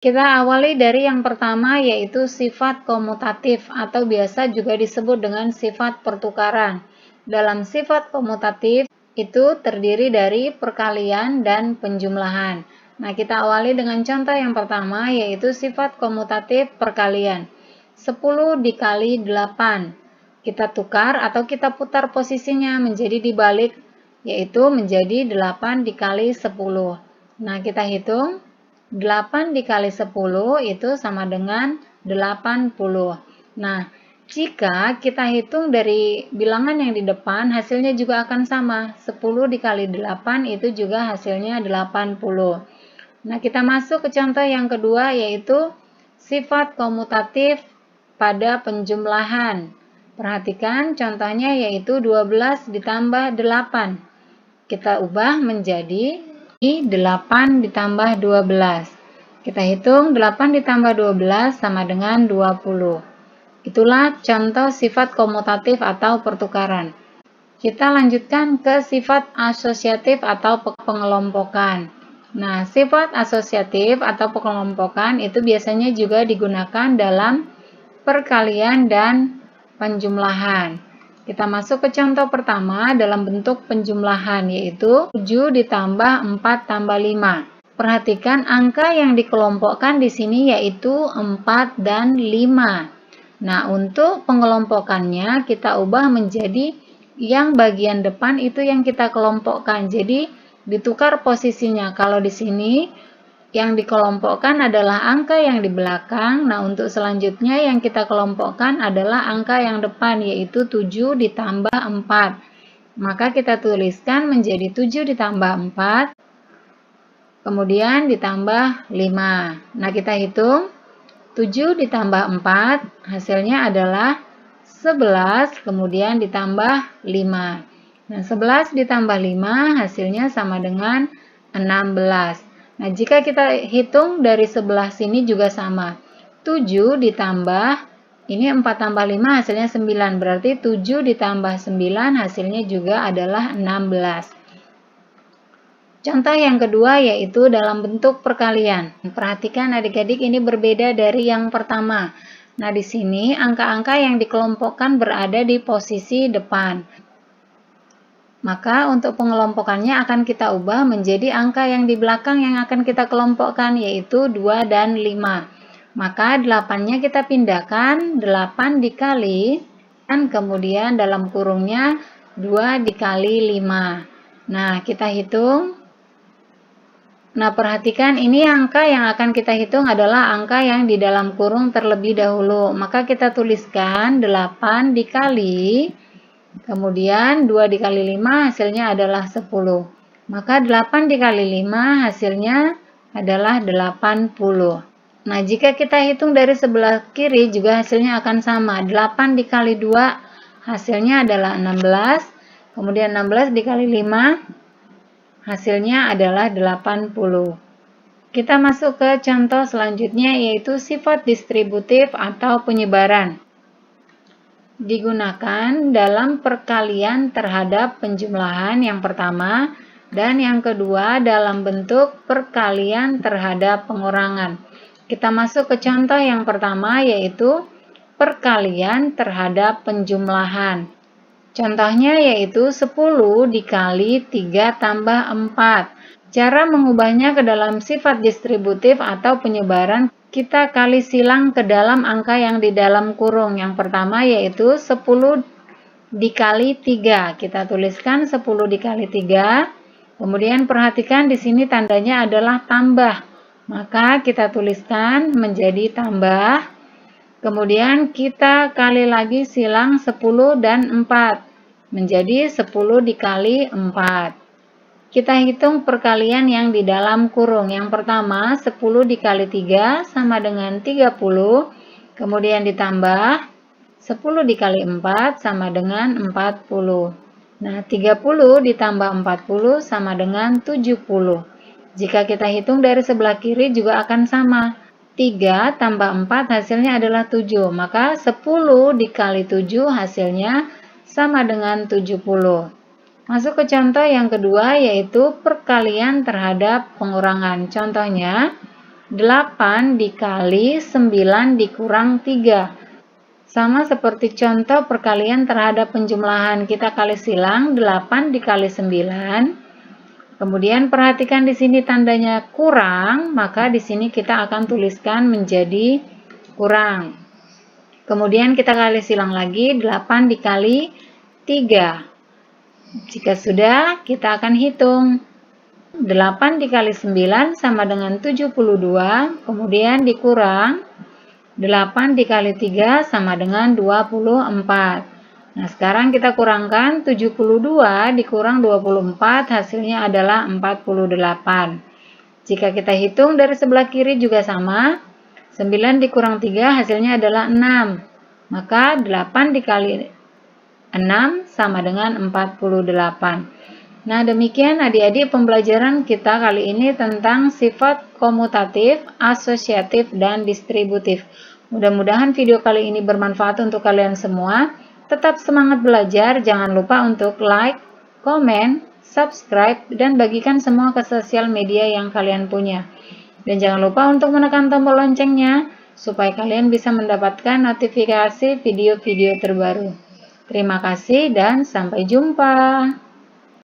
Kita awali dari yang pertama, yaitu sifat komutatif atau biasa juga disebut dengan sifat pertukaran. Dalam sifat komutatif itu terdiri dari perkalian dan penjumlahan. Nah, kita awali dengan contoh yang pertama, yaitu sifat komutatif perkalian. 10 dikali 8. Kita tukar atau kita putar posisinya menjadi dibalik, yaitu menjadi 8 dikali 10. Nah, kita hitung. 8 dikali 10 itu sama dengan 80. Nah, jika kita hitung dari bilangan yang di depan, hasilnya juga akan sama. 10 dikali 8 itu juga hasilnya 80. Nah, kita masuk ke contoh yang kedua, yaitu sifat komutatif pada penjumlahan. Perhatikan contohnya, yaitu 12 ditambah 8. Kita ubah menjadi 8 ditambah 12. Kita hitung 8 ditambah 12 sama dengan 20. Itulah contoh sifat komutatif atau pertukaran. Kita lanjutkan ke sifat asosiatif atau pengelompokan. Nah, sifat asosiatif atau pengelompokan itu biasanya juga digunakan dalam perkalian dan penjumlahan. Kita masuk ke contoh pertama dalam bentuk penjumlahan, yaitu 7 ditambah 4 tambah 5. Perhatikan angka yang dikelompokkan di sini yaitu 4 dan 5. Nah, untuk pengelompokannya kita ubah menjadi yang bagian depan itu yang kita kelompokkan. Jadi, ditukar posisinya. Kalau di sini yang dikelompokkan adalah angka yang di belakang. Nah, untuk selanjutnya yang kita kelompokkan adalah angka yang depan, yaitu 7 ditambah 4. Maka kita tuliskan menjadi 7 ditambah 4, kemudian ditambah 5. Nah, kita hitung. 7 ditambah 4, hasilnya adalah 11, kemudian ditambah 5. Nah, 11 ditambah 5, hasilnya sama dengan 16. Nah, jika kita hitung dari sebelah sini juga sama. 7 ditambah, ini 4 tambah 5 hasilnya 9, berarti 7 ditambah 9 hasilnya juga adalah 16. Contoh yang kedua yaitu dalam bentuk perkalian. Perhatikan adik-adik, ini berbeda dari yang pertama. Nah, di sini angka-angka yang dikelompokkan berada di posisi depan. Maka untuk pengelompokannya akan kita ubah menjadi angka yang di belakang yang akan kita kelompokkan, yaitu 2 dan 5. Maka 8-nya kita pindahkan, 8 dikali, dan kemudian dalam kurungnya 2 dikali 5. Nah, kita hitung. Nah, perhatikan ini angka yang akan kita hitung adalah angka yang di dalam kurung terlebih dahulu. Maka kita tuliskan 8 dikali, kemudian 2 dikali 5 hasilnya adalah 10. Maka 8 dikali 5 hasilnya adalah 80. Nah, jika kita hitung dari sebelah kiri juga hasilnya akan sama. 8 dikali 2 hasilnya adalah 16. Kemudian 16 dikali 5 hasilnya adalah 80. Kita masuk ke contoh selanjutnya, yaitu sifat distributif atau penyebaran. Digunakan dalam perkalian terhadap penjumlahan yang pertama, dan yang kedua dalam bentuk perkalian terhadap pengurangan. Kita masuk ke contoh yang pertama, yaitu perkalian terhadap penjumlahan. Contohnya yaitu 10 dikali 3 tambah 4. Cara mengubahnya ke dalam sifat distributif atau penyebaran, kita kali silang ke dalam angka yang di dalam kurung. Yang pertama yaitu 10 dikali 3. Kita tuliskan 10 dikali 3. Kemudian perhatikan di sini tandanya adalah tambah. Maka kita tuliskan menjadi tambah. Kemudian kita kali lagi silang 10 dan 4. Menjadi 10 dikali 4. Kita hitung perkalian yang di dalam kurung. Yang pertama, 10 dikali 3 sama dengan 30. Kemudian ditambah 10 dikali 4 sama dengan 40. Nah, 30 ditambah 40 sama dengan 70. Jika kita hitung dari sebelah kiri juga akan sama. 3 tambah 4 hasilnya adalah 7. Maka 10 dikali 7 hasilnya sama dengan 70. Masuk ke contoh yang kedua, yaitu perkalian terhadap pengurangan. Contohnya, 8 dikali 9 dikurang 3. Sama seperti contoh perkalian terhadap penjumlahan, kita kali silang 8 dikali 9. Kemudian perhatikan di sini tandanya kurang, maka di sini kita akan tuliskan menjadi kurang. Kemudian kita kali silang lagi 8 dikali 3. Jika sudah, kita akan hitung. 8 dikali 9 sama dengan 72, kemudian dikurang 8 dikali 3 sama dengan 24. Nah, sekarang kita kurangkan 72 dikurang 24, hasilnya adalah 48. Jika kita hitung dari sebelah kiri juga sama, 9 dikurang 3 hasilnya adalah 6. Maka 8 dikali 6 sama dengan 48. Nah, demikian adik-adik pembelajaran kita kali ini tentang sifat komutatif, asosiatif, dan distributif. Mudah-mudahan video kali ini bermanfaat untuk kalian semua. Tetap semangat belajar, jangan lupa untuk like, komen, subscribe, dan bagikan semua ke sosial media yang kalian punya. Dan jangan lupa untuk menekan tombol loncengnya, supaya kalian bisa mendapatkan notifikasi video-video terbaru. Terima kasih dan sampai jumpa.